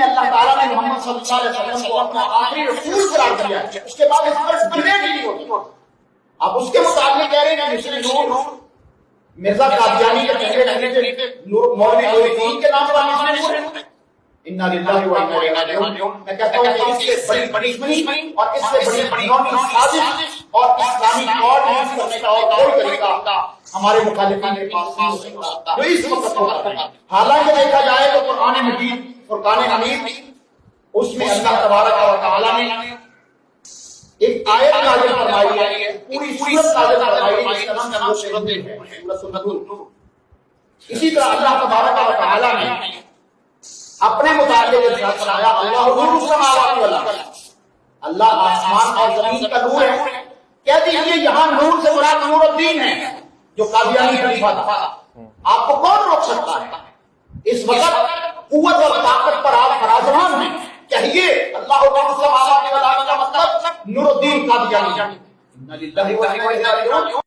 میں اللہ تعالیٰ نے محمد صلی اللہ علیہ وسلم کو اپنا آخری رسول قرار دیا ہے، اس کے بعد اس پر ڈبیٹ ہی نہیں ہوتی۔ آپ اس کے مطابق کہہ رہے ہیں کہ مسلم نور مرزا قادیانی کے پہلے خلیفہ مولوی نور الدین کے نام پر مسلم نور ہے۔ انا للہ و انا الیہ راجعون۔ میں کہتا ہوں کہ اس سے بڑی دشمنی اور اس سے بڑی قومی سازش اور اسلامی کوڈ یوز کرنے کا اور کوئی طریقہ ہمارے مخالفین کے پاس نہیں ہو سکتا جو اس وقت ہو رہا ہے۔ حالانکہ دیکھا جائے تو قرآن مجید فرقان حمید اس میں اللہ تبارک و تعالیٰ نے ایک آیت نازل فرمائی ہے، پوری سورت نازل فرمائی ہے جس کا نام سورۃ النور ہے، سورۃ النور۔ اسی طرح اللہ تبارک و تعالیٰ نے اپنے متعلق ارشاد فرمایا اللہ نور السماوات والارض، اللہ آسمان اور زمین کا نور ہے۔ کہہ دیجیے یہاں نور سے مراد نور الدین ہے جو قادیانی خلیفہ تھا۔ آپ کو کون روک سکتا ہے؟ اس وقت قوت اور طاقت پر آپ فرازمان ہیں، کہیے اللہ نور السماوات والارض کا مطلب نور الدین قادیانی۔